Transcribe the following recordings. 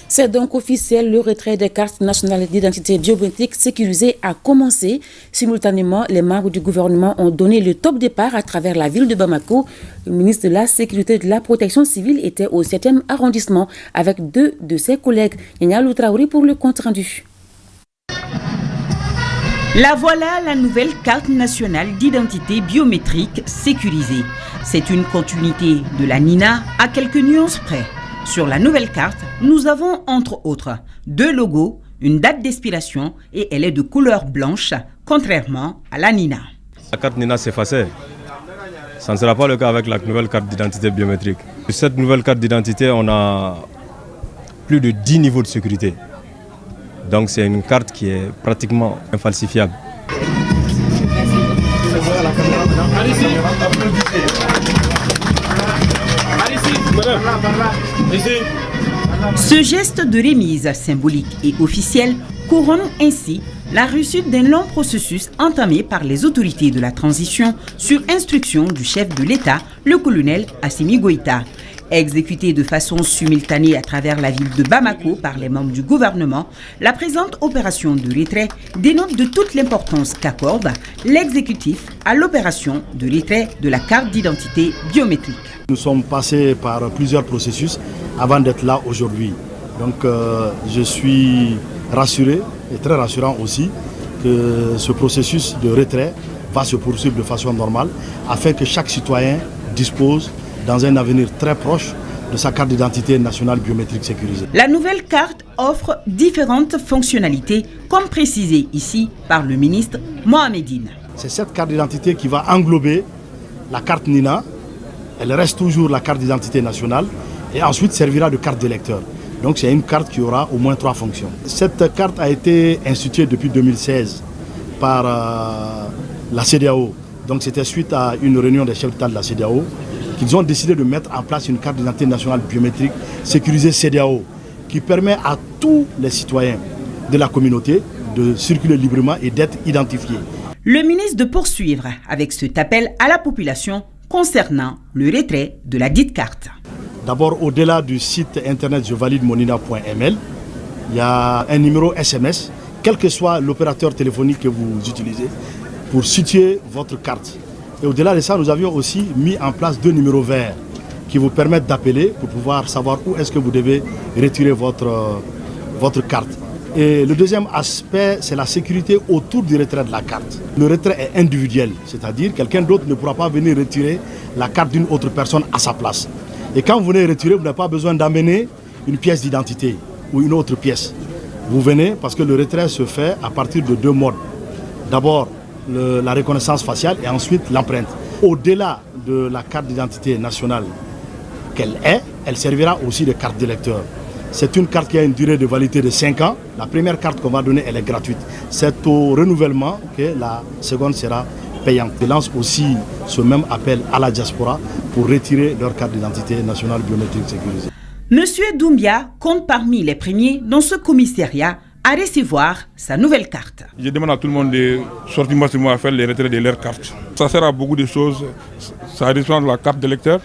C'est donc officiel, le retrait des cartes nationales d'identité biométrique sécurisées a commencé. Simultanément, les membres du gouvernement ont donné le top départ à travers la ville de Bamako. Le ministre de la Sécurité et de la Protection civile était au 7e arrondissement avec 2 de ses collègues. Yanya Loutraouri pour le compte rendu. La voilà, la nouvelle carte nationale d'identité biométrique sécurisée. C'est une continuité de la NINA à quelques nuances près. Sur la nouvelle carte, nous avons entre autres 2 logos, une date d'expiration et elle est de couleur blanche, contrairement à la NINA. La carte NINA s'effaçait. Ça ne sera pas le cas avec la nouvelle carte d'identité biométrique. Sur cette nouvelle carte d'identité, on a plus de 10 niveaux de sécurité. Donc c'est une carte qui est pratiquement infalsifiable. Ce geste de remise symbolique et officiel couronne ainsi la réussite d'un long processus entamé par les autorités de la transition sur instruction du chef de l'État, le colonel Assimi Goïta. Exécutée de façon simultanée à travers la ville de Bamako par les membres du gouvernement, la présente opération de retrait dénote de toute l'importance qu'accorde l'exécutif à l'opération de retrait de la carte d'identité biométrique. Nous sommes passés par plusieurs processus avant d'être là aujourd'hui. Donc je suis rassuré et très rassurant aussi que ce processus de retrait va se poursuivre de façon normale afin que chaque citoyen dispose dans un avenir très proche de sa carte d'identité nationale biométrique sécurisée. La nouvelle carte offre différentes fonctionnalités, comme précisé ici par le ministre Mohamedine. C'est cette carte d'identité qui va englober la carte NINA, elle reste toujours la carte d'identité nationale et ensuite servira de carte d'électeur. Donc c'est une carte qui aura au moins 3 fonctions. Cette carte a été instituée depuis 2016 par la CEDEAO. Donc c'était suite à une réunion des chefs d'État de la CEDEAO qu'ils ont décidé de mettre en place une carte d'identité nationale biométrique sécurisée CEDEAO qui permet à tous les citoyens de la communauté de circuler librement et d'être identifiés. Le ministre de poursuivre avec cet appel à la population concernant le retrait de la dite carte. D'abord, au-delà du site internet jevalidemonina.ml, il y a un numéro SMS, quel que soit l'opérateur téléphonique que vous utilisez, pour situer votre carte. Et au-delà de ça, nous avions aussi mis en place 2 numéros verts qui vous permettent d'appeler pour pouvoir savoir où est-ce que vous devez retirer votre carte. Et le deuxième aspect, c'est la sécurité autour du retrait de la carte. Le retrait est individuel, c'est-à-dire quelqu'un d'autre ne pourra pas venir retirer la carte d'une autre personne à sa place. Et quand vous venez retirer, vous n'avez pas besoin d'amener une pièce d'identité ou une autre pièce. Vous venez parce que le retrait se fait à partir de 2 modes. D'abord, la reconnaissance faciale et ensuite l'empreinte. Au-delà de la carte d'identité nationale qu'elle est, elle servira aussi de carte d'électeur. C'est une carte qui a une durée de validité de 5 ans. La première carte qu'on va donner, elle est gratuite. C'est au renouvellement que la seconde sera payante. Je lance aussi ce même appel à la diaspora pour retirer leur carte d'identité nationale biométrique sécurisée. Monsieur Doumbia compte parmi les premiers dans ce commissariat à recevoir sa nouvelle carte. Je demande à tout le monde de sortir massivement à faire les retraits de leur carte. Ça sert à beaucoup de choses. Ça remplace la carte d'électeur.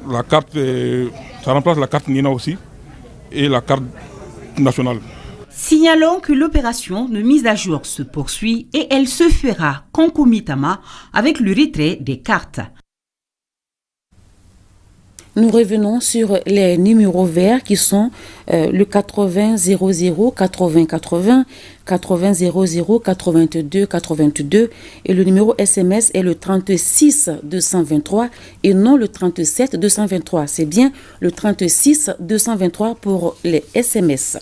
La carte, ça remplace la carte NINA aussi et la carte nationale. Signalons que l'opération de mise à jour se poursuit et elle se fera concomitamment avec le retrait des cartes. Nous revenons sur les numéros verts qui sont le 80 00 80 80, 80 00 82 82 et le numéro SMS est le 36 223 et non le 37 223. C'est bien le 36 223 pour les SMS.